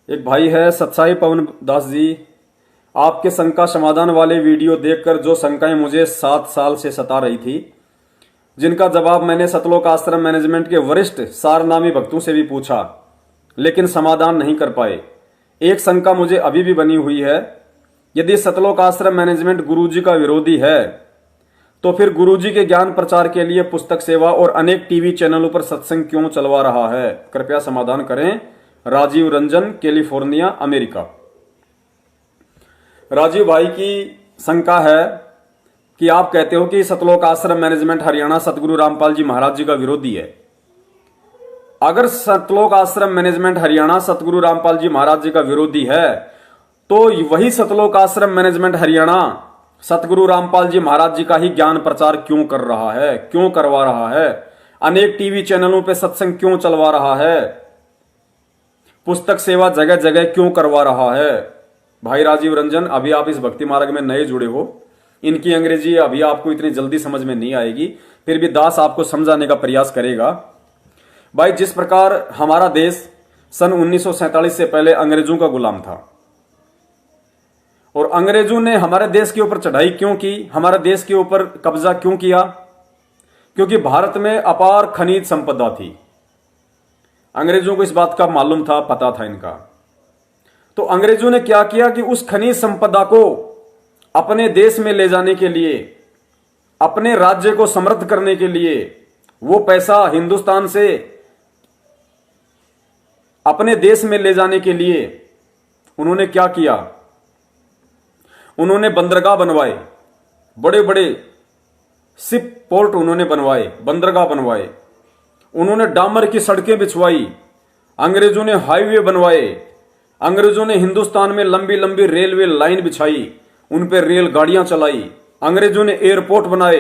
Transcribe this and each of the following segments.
एक भाई है सत्साई पवन दास जी। आपके शंका समाधान वाले वीडियो देखकर जो शंकाएं मुझे 7 साल से सता रही थी, जिनका जवाब मैंने सतलोक आश्रम मैनेजमेंट के वरिष्ठ सारनामी भक्तों से भी पूछा, लेकिन समाधान नहीं कर पाए। एक शंका मुझे अभी भी बनी हुई है, यदि सतलोक आश्रम मैनेजमेंट गुरुजी का विरोधी है तो फिर गुरुजी के ज्ञान प्रचार के लिए पुस्तक सेवा और अनेक टीवी चैनलों पर सत्संग क्यों चलवा रहा है? कृपया समाधान करें। Rajiv Ranjan, California, America. राजीव भाई की शंका है कि आप कहते हो कि सतलोक आश्रम मैनेजमेंट हरियाणा सतगुरु रामपाल जी महाराज जी का विरोधी है। अगर सतलोक आश्रम मैनेजमेंट हरियाणा सतगुरु रामपाल जी महाराज जी का विरोधी है तो वही सतलोक आश्रम मैनेजमेंट हरियाणा सतगुरु रामपाल जी महाराज जी का ही ज्ञान प्रचार क्यों कर रहा है, क्यों करवा रहा है? अनेक टीवी चैनलों पे सत्संग क्यों चलवा रहा है? पुस्तक सेवा जगह जगह क्यों करवा रहा है? भाई राजीव रंजन, अभी आप इस भक्ति मार्ग में नए जुड़े हो, इनकी अंग्रेजी अभी आपको इतनी जल्दी समझ में नहीं आएगी, फिर भी दास आपको समझाने का प्रयास करेगा। भाई, जिस प्रकार हमारा देश सन 1947 से पहले अंग्रेजों का गुलाम था और अंग्रेजों ने हमारे देश के ऊपर चढ़ाई क्यों की, हमारे देश के ऊपर कब्जा क्यों किया? क्योंकि भारत में अपार खनिज संपदा थी। अंग्रेजों को इस बात का मालूम था, पता था इनका। तो अंग्रेजों ने क्या किया कि उस खनिज संपदा को अपने देश में ले जाने के लिए, अपने राज्य को समृद्ध करने के लिए, वो पैसा हिंदुस्तान से अपने देश में ले जाने के लिए उन्होंने क्या किया? उन्होंने बंदरगाह बनवाए, बड़े बड़े शिप पोर्ट उन्होंने बनवाए, बंदरगाह बनवाए, उन्होंने डामर की सड़कें बिछवाई, अंग्रेजों ने हाईवे बनवाए, अंग्रेजों ने हिंदुस्तान में लंबी लंबी रेलवे लाइन बिछाई, उन पर रेलगाड़ियां चलाई, अंग्रेजों ने एयरपोर्ट बनाए,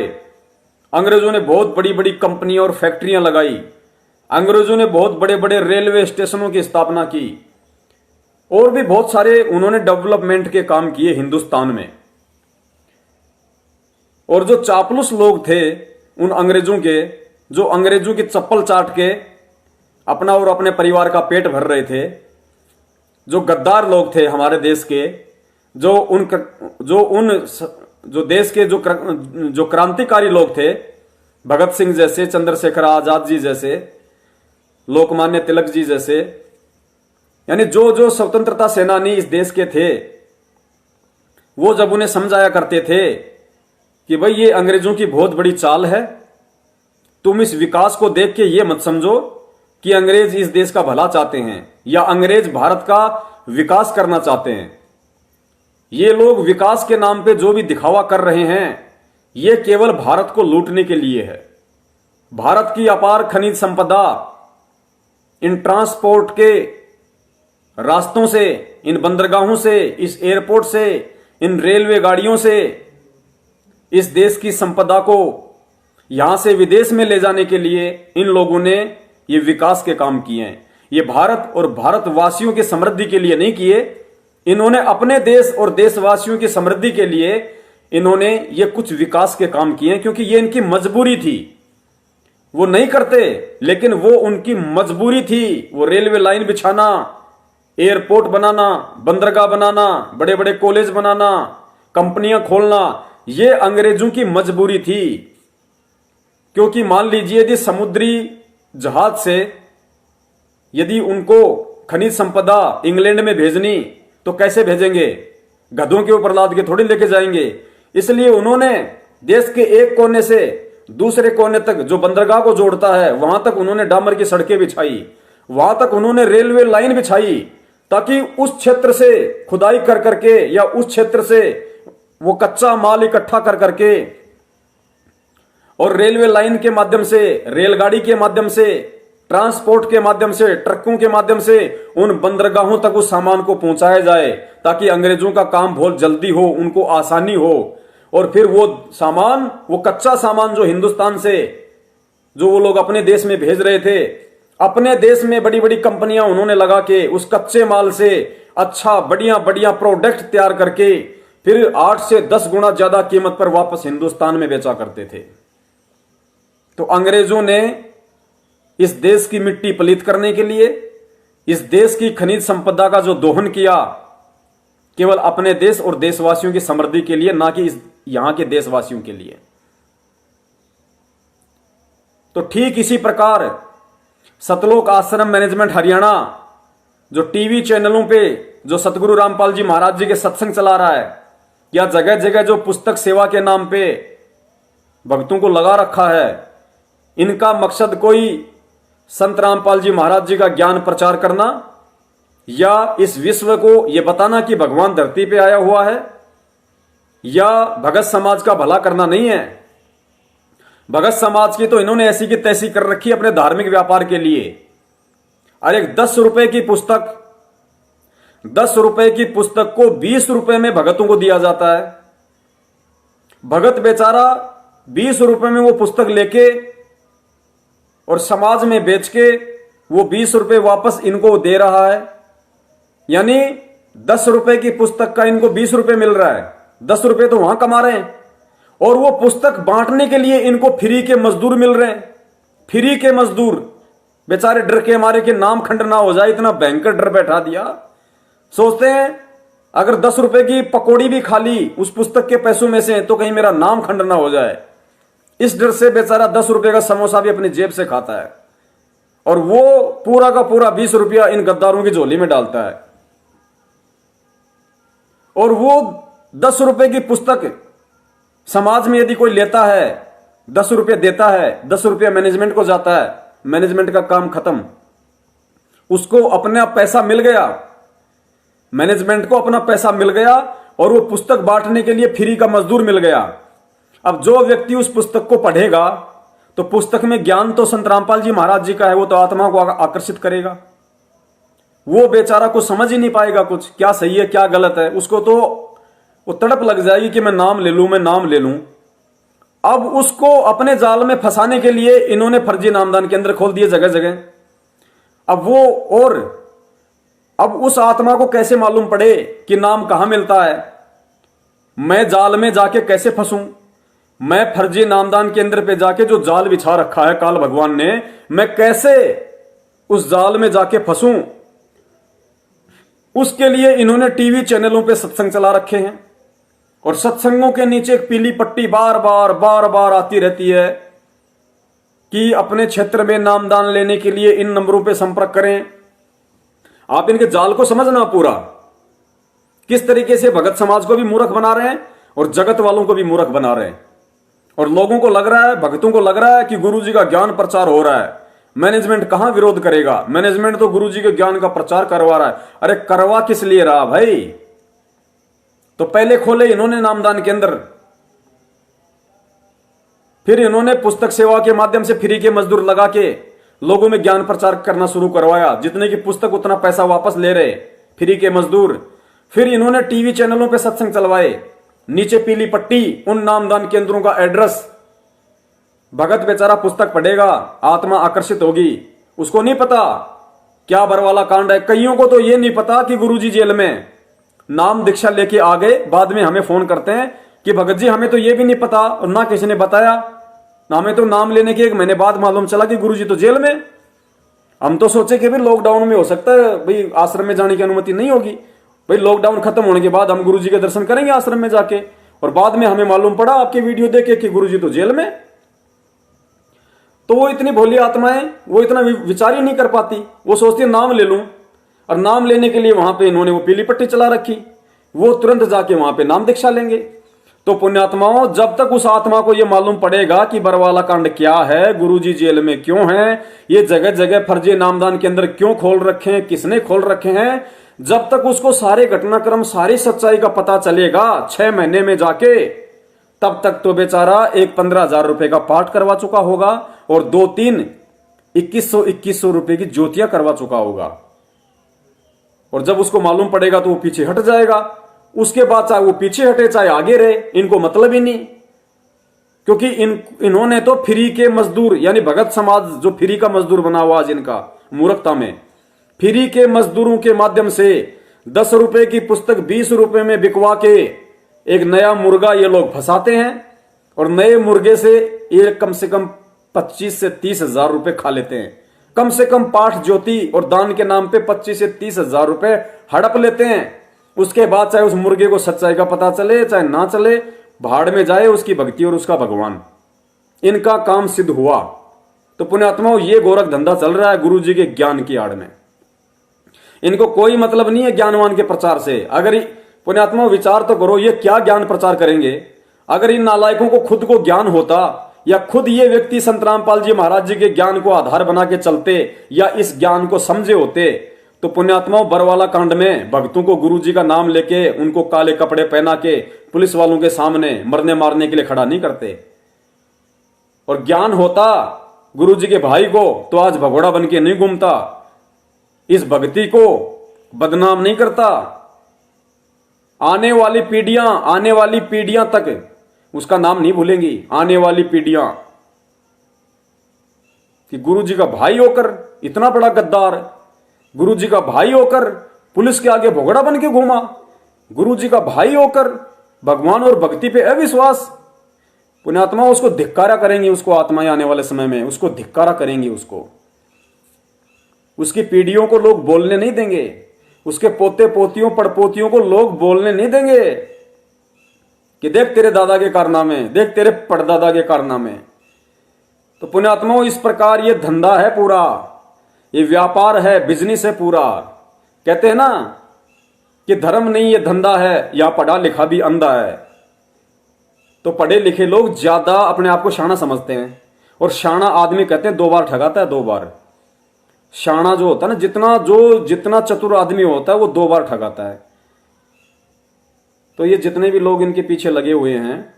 अंग्रेजों ने बहुत बड़ी बड़ी कंपनियां और फैक्ट्रियां लगाई, अंग्रेजों ने बहुत बड़े बड़े रेलवे स्टेशनों की स्थापना की और भी बहुत सारे उन्होंने डेवलपमेंट के काम किए हिंदुस्तान में। और जो चापलूस लोग थे उन अंग्रेजों के, जो अंग्रेजों की चप्पल चाट के अपना और अपने परिवार का पेट भर रहे थे, जो गद्दार लोग थे हमारे देश के, जो देश के जो क्रांतिकारी लोग थे, भगत सिंह जैसे, चंद्रशेखर आजाद जी जैसे, लोकमान्य तिलक जी जैसे, यानी जो स्वतंत्रता सेनानी इस देश के थे, वो जब उन्हें समझाया करते थे कि भाई ये अंग्रेजों की बहुत बड़ी चाल है, तुम इस विकास को देख के ये मत समझो कि अंग्रेज इस देश का भला चाहते हैं या अंग्रेज भारत का विकास करना चाहते हैं। ये लोग विकास के नाम पे जो भी दिखावा कर रहे हैं, ये केवल भारत को लूटने के लिए है। भारत की अपार खनिज संपदा इन ट्रांसपोर्ट के रास्तों से, इन बंदरगाहों से, इस एयरपोर्ट से, इन रेलवे गाड़ियों से इस देश की संपदा को यहां से विदेश में ले जाने के लिए इन लोगों ने ये विकास के काम किए हैं। ये भारत और भारतवासियों की समृद्धि के लिए नहीं किए, इन्होंने अपने देश और देशवासियों की समृद्धि के लिए इन्होंने ये कुछ विकास के काम किए हैं, क्योंकि ये इनकी मजबूरी थी। वो नहीं करते, लेकिन वो उनकी मजबूरी थी। वो रेलवे लाइन बिछाना, एयरपोर्ट बनाना, बंदरगाह बनाना, बड़े बड़े कॉलेज बनाना, कंपनियां खोलना, ये अंग्रेजों की मजबूरी थी। क्योंकि मान लीजिए यदि समुद्री जहाज से यदि उनको खनिज संपदा इंग्लैंड में भेजनी तो कैसे भेजेंगे? गधों के ऊपर लाद के थोड़ी लेके जाएंगे। इसलिए उन्होंने देश के एक कोने से दूसरे कोने तक, जो बंदरगाह को जोड़ता है, वहां तक उन्होंने डामर की सड़कें बिछाई, वहां तक उन्होंने रेलवे लाइन बिछाई, ताकि उस क्षेत्र से खुदाई कर करके या उस क्षेत्र से वो कच्चा माल इकट्ठा कर करके और रेलवे लाइन के माध्यम से, रेलगाड़ी के माध्यम से, ट्रांसपोर्ट के माध्यम से, ट्रकों के माध्यम से उन बंदरगाहों तक उस सामान को पहुंचाया जाए, ताकि अंग्रेजों का काम बहुत जल्दी हो, उनको आसानी हो। और फिर वो सामान, वो कच्चा सामान जो हिंदुस्तान से जो वो लोग अपने देश में भेज रहे थे, अपने देश में बड़ी बड़ी कंपनियां उन्होंने लगा के उस कच्चे माल से अच्छा बढ़िया बढ़िया प्रोडक्ट तैयार करके फिर 8 से 10 गुना ज्यादा कीमत पर वापस हिंदुस्तान में बेचा करते थे। तो अंग्रेजों ने इस देश की मिट्टी पलीत करने के लिए, इस देश की खनिज संपदा का जो दोहन किया केवल अपने देश और देशवासियों की समृद्धि के लिए, ना कि इस यहां के देशवासियों के लिए। तो ठीक इसी प्रकार सतलोक आश्रम मैनेजमेंट हरियाणा जो टीवी चैनलों पे जो सतगुरु रामपाल जी महाराज जी के सत्संग चला रहा है, या जगह जगह जो पुस्तक सेवा के नाम पे भक्तों को लगा रखा है, इनका मकसद कोई संत रामपाल जी महाराज जी का ज्ञान प्रचार करना या इस विश्व को यह बताना कि भगवान धरती पे आया हुआ है, या भगत समाज का भला करना नहीं है। भगत समाज की तो इन्होंने ऐसी की तैसी कर रखी अपने धार्मिक व्यापार के लिए। और एक 10 रुपए की पुस्तक, 10 रुपए की पुस्तक को 20 रुपए में भगतों को दिया जाता है। भगत बेचारा 20 रुपए में वो पुस्तक लेके और समाज में बेच के वो 20 रुपए वापस इनको दे रहा है। यानी 10 रुपए की पुस्तक का इनको 20 रुपए मिल रहा है, 10 रुपए तो वहां कमा रहे हैं, और वो पुस्तक बांटने के लिए इनको फ्री के मजदूर मिल रहे हैं। फ्री के मजदूर बेचारे डर के मारे के नाम खंड ना हो जाए, इतना भयंकर डर बैठा दिया। सोचते हैं अगर 10 रुपए की पकौड़ी भी खा ली उस पुस्तक के पैसों में से तो कहीं मेरा नाम खंड ना हो जाए। इस डर से बेचारा 10 रुपए का समोसा भी अपनी जेब से खाता है, और वो पूरा का पूरा 20 रुपया इन गद्दारों की झोली में डालता है। और वो 10 रुपए की पुस्तक समाज में यदि कोई लेता है, 10 रुपये देता है, 10 रुपया मैनेजमेंट को जाता है, मैनेजमेंट का काम खत्म, उसको अपना पैसा मिल गया, मैनेजमेंट को अपना पैसा मिल गया, और वो पुस्तक बांटने के लिए फ्री का मजदूर मिल गया। अब जो व्यक्ति उस पुस्तक को पढ़ेगा तो पुस्तक में ज्ञान तो संत रामपाल जी महाराज जी का है, वो तो आत्मा को आकर्षित करेगा। वो बेचारा को समझ ही नहीं पाएगा कुछ, क्या सही है क्या गलत है। उसको तो वो तड़प लग जाएगी कि मैं नाम ले लूं, मैं नाम ले लूं। अब उसको अपने जाल में फंसाने के लिए इन्होंने फर्जी नामदान केंद्र खोल दिए जगह जगह। अब वो, और अब उस आत्मा को कैसे मालूम पड़े कि नाम कहां मिलता है? मैं जाल में जाके कैसे फंसूं? मैं फर्जी नामदान केंद्र पे जाके जो जाल बिछा रखा है काल भगवान ने, मैं कैसे उस जाल में जाके फंसूं? उसके लिए इन्होंने टीवी चैनलों पे सत्संग चला रखे हैं, और सत्संगों के नीचे एक पीली पट्टी बार बार आती रहती है कि अपने क्षेत्र में नामदान लेने के लिए इन नंबरों पे संपर्क करें। आप इनके जाल को समझना पूरा, किस तरीके से भगत समाज को भी मूर्ख बना रहे हैं और जगत वालों को भी मूर्ख बना रहे हैं। और लोगों को लग रहा है, भक्तों को लग रहा है कि गुरुजी का ज्ञान प्रचार हो रहा है, मैनेजमेंट कहां विरोध करेगा, मैनेजमेंट तो गुरुजी के ज्ञान का प्रचार करवा रहा है। अरे करवा किस लिए रहा भाई? तो पहले खोले इन्होंने नामदान केंद्र, फिर इन्होंने पुस्तक सेवा के माध्यम से फ्री के मजदूर लगा के लोगों में ज्ञान प्रचार करना शुरू करवाया। जितने की पुस्तक उतना पैसा वापस ले रहे फ्री के मजदूर। फिर इन्होंने टीवी चैनलों पे सत्संग चलवाए, नीचे पीली पट्टी, उन नामदान केंद्रों का एड्रेस। भगत बेचारा पुस्तक पढ़ेगा, आत्मा आकर्षित होगी, उसको नहीं पता क्या बरवाला कांड है। कईयों को तो ये नहीं पता कि गुरुजी जेल में नाम दीक्षा लेके आ गए, बाद में हमें फोन करते हैं कि भगत जी हमें तो ये भी नहीं पता और ना किसी ने बताया, ना हमें तो नाम लेने के 1 महीने बाद मालूम चला कि गुरुजी तो जेल में। हम तो सोचे कि भाई लॉकडाउन में हो सकता है भाई आश्रम में जाने की अनुमति नहीं होगी, भाई लॉकडाउन खत्म होने के बाद हम गुरुजी के दर्शन करेंगे आश्रम में जाके, और बाद में हमें मालूम पड़ा आपके वीडियो देखे कि गुरुजी तो जेल में। तो वो इतनी भोली आत्माएं, वो इतना विचार ही नहीं कर पाती, वो सोचती है नाम ले लूं, और नाम लेने के लिए वहां पे इन्होंने वो पीली पट्टी चला रखी, वो तुरंत जाके वहां पे नाम दीक्षा लेंगे। तो पुण्यात्माओं, जब तक उस आत्मा को यह मालूम पड़ेगा कि बरवाला कांड क्या है, गुरुजी जेल में क्यों हैं, ये जगह जगह फर्जी नामदान के अंदर क्यों खोल रखे हैं, किसने खोल रखे हैं, जब तक उसको सारे घटनाक्रम सारी सच्चाई का पता चलेगा 6 महीने में जाके, तब तक तो बेचारा एक 15,000 रुपए का पाठ करवा चुका होगा और 2-3 2100 रुपए की ज्योतियां करवा चुका होगा। और जब उसको मालूम पड़ेगा तो वो पीछे हट जाएगा। उसके बाद चाहे वो पीछे हटे चाहे आगे रहे, इनको मतलब ही नहीं, क्योंकि इन्होंने तो फ्री के मजदूर, यानी भगत समाज जो फ्री का मजदूर बना हुआ आज इनका मूर्खता में, फ्री के मजदूरों के माध्यम से 10 रुपए की पुस्तक 20 रुपए में बिकवा के एक नया मुर्गा ये लोग फंसाते हैं, और नए मुर्गे से ये कम से कम 25 से 30 हजार रुपए खा लेते हैं। कम से कम पाठ ज्योति और दान के नाम पे 25 से 30 हजार रुपए हड़प लेते हैं। उसके बाद चाहे उस मुर्गे को सच्चाई का पता चले चाहे ना चले, भाड़ में जाए उसकी भक्ति और उसका भगवान। इनका काम सिद्ध हुआ। तो पुण्यात्माओं, ये गोरख धंधा चल रहा है गुरु जी के ज्ञान की आड़ में। इनको कोई मतलब नहीं है ज्ञानवान के प्रचार से। अगर पुण्यात्माओं विचार तो करो, ये क्या ज्ञान प्रचार करेंगे? अगर इन नालायकों को खुद को ज्ञान होता, या खुद ये व्यक्ति संत रामपाल जी महाराज जी के ज्ञान को आधार बना के चलते, या इस ज्ञान को समझे होते, तो पुण्यात्माओं बरवाला कांड में भक्तों को गुरु जी का नाम लेके उनको काले कपड़े पहना के पुलिस वालों के सामने मरने मारने के लिए खड़ा नहीं करते। और ज्ञान होता गुरु जी के भाई को, तो आज भगोड़ा बन के नहीं घूमता, इस भक्ति को बदनाम नहीं करता। आने वाली पीढ़ियां तक उसका नाम नहीं भूलेंगी। आने वाली पीढ़ियां कि गुरु जी का भाई होकर इतना बड़ा गद्दार, गुरु जी का भाई होकर पुलिस के आगे भगोड़ा बन के घूमा, गुरु जी का भाई होकर भगवान और भक्ति पे अविश्वास। पुण्यात्मा उसको धिक्कारा करेंगी, उसको आत्माएं आने वाले समय में उसको धिक्कारा करेंगी। उसकी पीढ़ियों को लोग बोलने नहीं देंगे, उसके पोते पोतियों पड़पोतियों को लोग बोलने नहीं देंगे कि देख तेरे दादा के कारनामे, देख तेरे पड़दादा के कारनामे। तो पुण्यात्माओं, इस प्रकार ये धंधा है पूरा, ये व्यापार है, बिजनेस है पूरा। कहते हैं ना कि धर्म नहीं ये धंधा है, या पढ़ा लिखा भी अंधा है। तो पढ़े लिखे लोग ज्यादा अपने आप को शाना समझते हैं, और शाना आदमी कहते हैं 2 बार ठगाता है, 2 बार। शाना जो होता है ना, जितना चतुर आदमी होता है वो 2 बार ठगाता है। तो ये जितने भी लोग इनके पीछे लगे हुए हैं,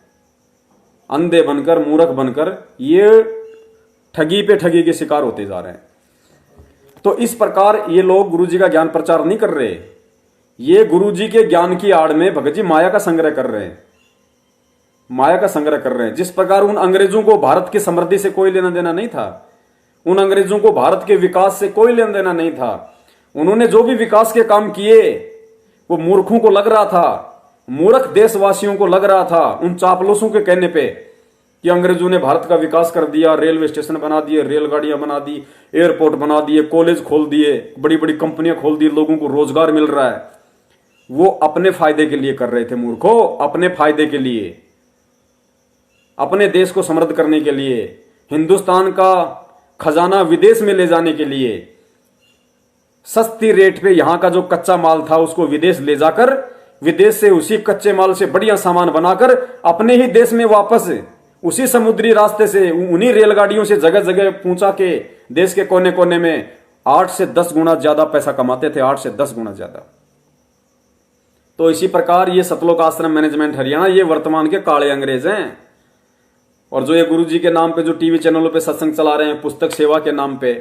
अंधे बनकर, मूर्ख बनकर, ये ठगी पे ठगी के शिकार होते जा रहे हैं। तो इस प्रकार ये लोग गुरुजी का ज्ञान प्रचार नहीं कर रहे, ये गुरुजी के ज्ञान की आड़ में भगत जी माया का संग्रह कर रहे हैं, माया का संग्रह कर रहे हैं। जिस प्रकार उन अंग्रेजों को भारत की समृद्धि से कोई लेना देना नहीं था, उन अंग्रेजों को भारत के विकास से कोई लेना देना नहीं था। उन्होंने जो भी विकास के काम किए वो मूर्खों को लग रहा था, मूर्ख देशवासियों को लग रहा था, उन चापलूसों के कहने पे, कि अंग्रेजों ने भारत का विकास कर दिया, रेलवे स्टेशन बना दिए, रेलगाड़ियां बना दी, एयरपोर्ट बना दिए, कॉलेज खोल दिए, बड़ी बड़ी कंपनियां खोल दी, लोगों को रोजगार मिल रहा है। वो अपने फायदे के लिए कर रहे थे मूर्खों, अपने फायदे के लिए, अपने देश को समृद्ध करने के लिए, हिंदुस्तान का खजाना विदेश में ले जाने के लिए, सस्ती रेट पे यहां का जो कच्चा माल था उसको विदेश ले जाकर, विदेश से उसी कच्चे माल से बढ़िया सामान बनाकर अपने ही देश में वापस उसी समुद्री रास्ते से, उन्हीं रेलगाड़ियों से जगह जगह पहुंचा के देश के कोने कोने में 8 से 10 गुना ज्यादा पैसा कमाते थे, 8 से 10 गुना ज्यादा। तो इसी प्रकार ये सतलोक आश्रम मैनेजमेंट हरियाणा, ये वर्तमान के काले अंग्रेज हैं। और जो ये गुरुजी के नाम पे जो टीवी चैनलों पे सत्संग चला रहे हैं, पुस्तक सेवा के नाम पे,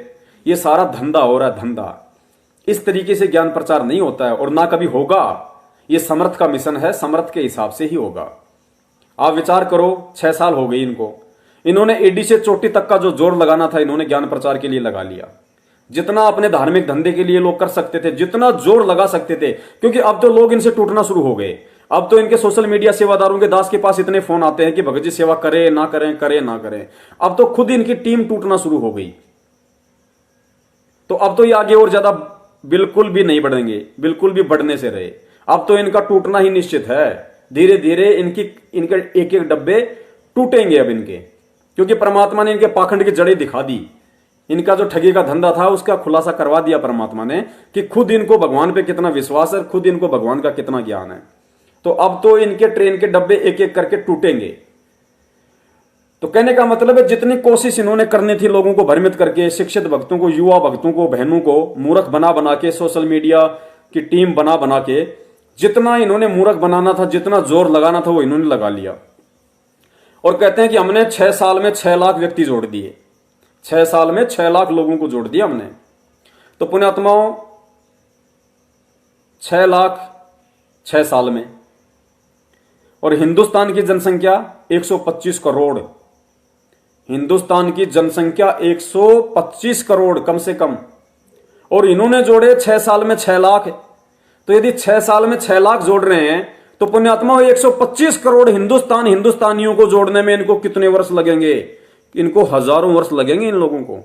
ये सारा धंधा हो रहा है, धंधा। इस तरीके से ज्ञान प्रचार नहीं होता है और ना कभी होगा। ये समर्थ का मिशन है, समर्थ के हिसाब से ही होगा। आप विचार करो, 6 साल हो गई इनको, इन्होंने एडी से चोटी तक का जो जोर लगाना था इन्होंने ज्ञान प्रचार के लिए लगा लिया। जितना अपने धार्मिक धंधे के लिए लोग कर सकते थे, जितना जोर लगा सकते थे, क्योंकि अब तो लोग इनसे टूटना शुरू हो गए। अब तो इनके सोशल मीडिया सेवादारों के दास के पास इतने फोन आते हैं कि भगत जी सेवा करें ना करें, करें ना करें। अब तो खुद इनकी टीम टूटना शुरू हो गई। तो अब तो ये आगे और ज्यादा बिल्कुल भी नहीं बढ़ेंगे, बिल्कुल भी बढ़ने से रहे। अब तो इनका टूटना ही निश्चित है। धीरे धीरे इनके एक एक डब्बे टूटेंगे अब इनके, क्योंकि परमात्मा ने इनके पाखंड की जड़ें दिखा दी। इनका जो ठगी का धंधा था उसका खुलासा करवा दिया परमात्मा ने कि खुद इनको भगवान पे कितना विश्वास है, खुद इनको भगवान का कितना ज्ञान है। तो अब तो इनके ट्रेन के डब्बे एक एक करके टूटेंगे। तो कहने का मतलब है, जितनी कोशिश इन्होंने करनी थी लोगों को भ्रमित करके, शिक्षित भक्तों को, युवा भक्तों को, बहनों को मूर्ख बना बना के, सोशल मीडिया की टीम बना बना के, जितना इन्होंने मूर्ख बनाना था, जितना जोर लगाना था, वो इन्होंने लगा लिया। और कहते हैं कि हमने 6 साल में 6 लाख व्यक्ति जोड़ दिए, 6 साल में 6 लाख लोगों को जोड़ दिया हमने। तो पुण्यात्माओं, 6 लाख 6 साल में, और हिंदुस्तान की जनसंख्या 125 करोड़, हिंदुस्तान की जनसंख्या 125 करोड़ कम से कम, और इन्होंने जोड़े 6 साल में 6 लाख। तो यदि 6 साल में 6 लाख जोड़ रहे हैं तो पुण्यात्मा 125 करोड़ हिंदुस्तानियों को जोड़ने में इनको कितने वर्ष लगेंगे? इनको हजारों वर्ष लगेंगे इन लोगों को।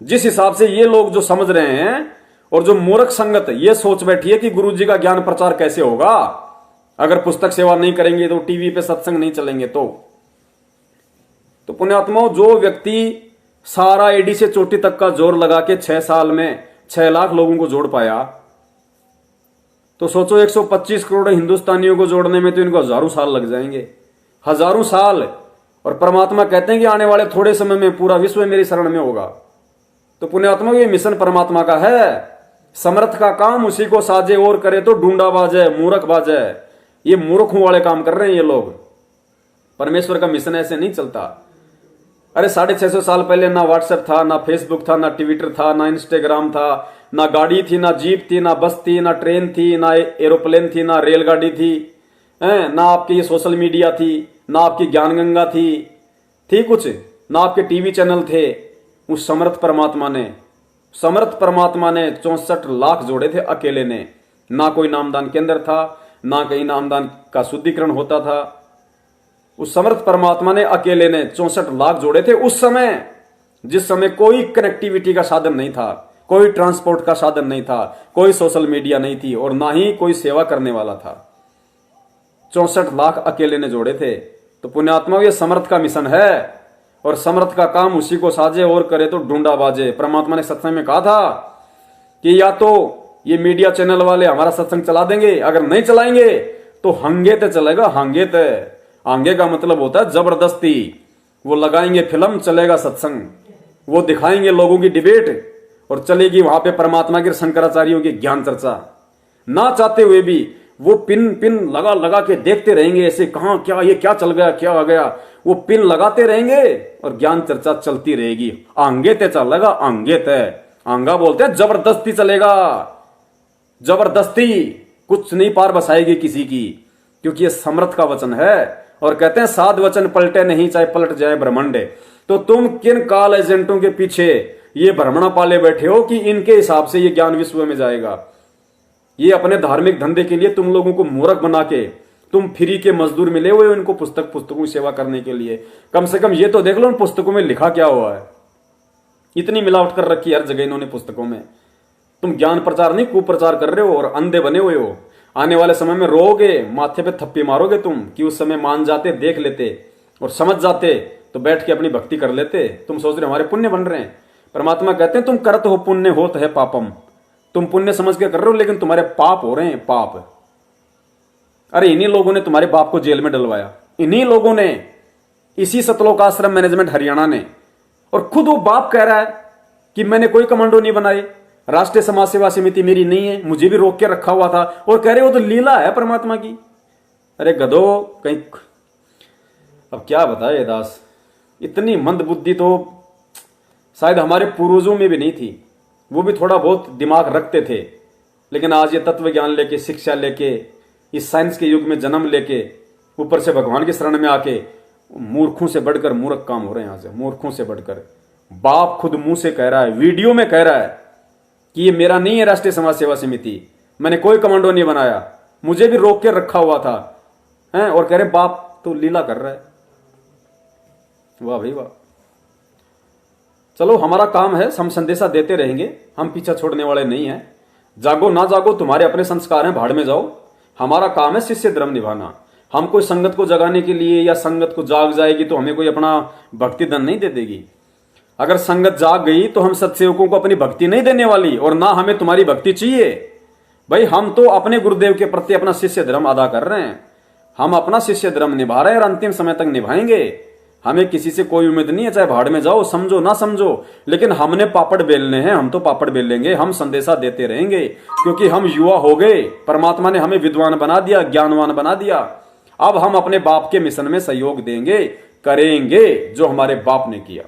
जिस हिसाब से ये लोग जो समझ रहे हैं और जो मूर्ख संगत ये सोच बैठी है कि गुरु जी का ज्ञान प्रचार कैसे होगा, अगर पुस्तक सेवा नहीं करेंगे तो, टीवी पे सत्संग नहीं चलेंगे तो पुण्यात्माओं, जो व्यक्ति सारा एडी से चोटी तक का जोर लगा के 6 साल में 6 लाख लोगों को जोड़ पाया, तो सोचो 125 करोड़ हिंदुस्तानियों को जोड़ने में तो इनको हजारों साल लग जाएंगे, हजारों साल। और परमात्मा कहते हैं कि आने वाले थोड़े समय में पूरा विश्व मेरी शरण में होगा। तो पुण्यात्मा, ये मिशन परमात्मा का है। समर्थ का काम उसी को साजे और करे तो ढूंढा बाजे मूर्ख बाजे। ये मूर्खों वाले काम कर रहे हैं ये लोग। परमेश्वर का मिशन ऐसे नहीं चलता। अरे 650 साल पहले ना व्हाट्सएप था, ना फेसबुक था, ना ट्विटर था, ना इंस्टाग्राम था, ना गाड़ी थी, ना जीप थी, ना बस थी, ना ट्रेन थी, ना एरोप्लेन थी, ना रेलगाड़ी थी, ना आपके ये सोशल मीडिया थी, ना आपकी ज्ञान गंगा थी कुछ, ना आपके टीवी चैनल थे। उस समर्थ परमात्मा ने 64 लाख जोड़े थे अकेले ने। ना कोई नामदान केंद्र था, ना कहीं नामदान का शुद्धिकरण होता था। उस समर्थ परमात्मा ने अकेले ने 64 लाख जोड़े थे उस समय, जिस समय कोई कनेक्टिविटी का साधन नहीं था, कोई ट्रांसपोर्ट का साधन नहीं था, कोई सोशल मीडिया नहीं थी और ना ही कोई सेवा करने वाला था। 64 लाख अकेले ने जोड़े थे। तो पुण्यात्मा, ये समर्थ का मिशन है और समर्थ का काम उसी को साजे और करे तो ढूंढा बाजे। परमात्मा ने सत्संग में कहा था कि या तो ये मीडिया चैनल वाले हमारा सत्संग चला देंगे, अगर नहीं चलाएंगे तो हंगे ते चलेगा। हंगे का मतलब होता है जबरदस्ती। वो लगाएंगे फिल्म, चलेगा सत्संग, वो दिखाएंगे लोगों की डिबेट और चलेगी वहां पे परमात्मा के शंकराचार्यों की ज्ञान चर्चा। ना चाहते हुए भी वो पिन लगा के देखते रहेंगे, ऐसे कहां क्या ये क्या चल गया क्या आ गया, वो पिन लगाते रहेंगे और ज्ञान चर्चा चलती रहेगी। आंगे ते चलेगा, आंगे ते आंगा बोलते हैं जबरदस्ती चलेगा। जबरदस्ती कुछ नहीं पार बसाएगी किसी की, क्योंकि ये समर्थ का वचन है। और कहते हैं साध वचन पलटे नहीं, चाहे पलट जाए ब्रह्मांड। तो तुम किन काल एजेंटों के पीछे ये भ्रमणा पाले बैठे हो कि इनके हिसाब से ये ज्ञान विश्व में जाएगा। ये अपने धार्मिक धंधे के लिए तुम लोगों को मूर्ख बना के, तुम फ्री के मजदूर मिले हुए इनको पुस्तकों की सेवा करने के लिए। कम से कम ये तो देख लो उन पुस्तकों में लिखा क्या हुआ है। इतनी मिलावट कर रखी हर जगह इन्होंने पुस्तकों में। तुम ज्ञान प्रचार नहीं कुप्रचार कर रहे हो और अंधे बने हुए हो। आने वाले समय में रोगे, माथे पे थप्पी मारोगे तुम, कि उस समय मान जाते, देख लेते और समझ जाते तो बैठ के अपनी भक्ति कर लेते। तुम सोच रहे हमारे पुण्य बन रहे हैं। परमात्मा कहते हैं तुम करत हो पुण्य होत है पापम। तुम पुण्य समझ के कर रहे हो लेकिन तुम्हारे पाप हो रहे हैं, पाप। अरे इन्हीं लोगों ने तुम्हारे बाप को जेल में डलवाया, इन्हीं लोगों ने, इसी सतलोक आश्रम मैनेजमेंट हरियाणा ने। और खुद वो बाप कह रहा है कि मैंने कोई कमांडो नहीं बनाए, राष्ट्रीय समाज सेवा समिति मेरी नहीं है, मुझे भी रोक के रखा हुआ था, और कह रहे वो तो लीला है परमात्मा की। अरे गधो कहीं, अब क्या बताए दास, इतनी मंद बुद्धि तो शायद हमारे पूर्वजों में भी नहीं थी। वो भी थोड़ा बहुत दिमाग रखते थे, लेकिन आज ये तत्व ज्ञान लेके, शिक्षा लेके, इस साइंस के युग में जन्म लेके, ऊपर से भगवान की शरण में आके मूर्खों से बढ़कर मूर्ख काम हो रहे हैं। यहाँ से मूर्खों से बढ़कर बाप खुद मुंह से कह रहा है, वीडियो में कह रहा है कि ये मेरा नहीं है राष्ट्रीय समाज सेवा समिति, मैंने कोई कमांडो नहीं बनाया, मुझे भी रोक के रखा हुआ था, हैं? और कह रहे बाप तो लीला कर रहा है। वाह भाई वाह। चलो हमारा काम है, हम संदेशा देते रहेंगे, हम पीछा छोड़ने वाले नहीं हैं। जागो ना जागो तुम्हारे अपने संस्कार हैं, भाड़ में जाओ। हमारा काम है शिष्य धर्म निभाना। हम कोई संगत को जगाने के लिए, या संगत को जाग जाएगी तो हमें कोई अपना भक्ति धन नहीं दे देगी। अगर संगत जाग गई तो हम सत्सेवकों को अपनी भक्ति नहीं देने वाली, और ना हमें तुम्हारी भक्ति चाहिए। भाई हम तो अपने गुरुदेव के प्रति अपना शिष्य धर्म अदा कर रहे हैं, हम अपना शिष्य धर्म निभा रहे हैं और अंतिम समय तक निभाएंगे। हमें किसी से कोई उम्मीद नहीं है, चाहे भाड़ में जाओ, समझो ना समझो, लेकिन हमने पापड़ बेलने हैं, हम तो पापड़ बेल लेंगे, हम संदेशा देते रहेंगे, क्योंकि हम युवा हो गए। परमात्मा ने हमें विद्वान बना दिया, ज्ञानवान बना दिया। अब हम अपने बाप के मिशन में सहयोग देंगे, करेंगे जो हमारे बाप ने किया।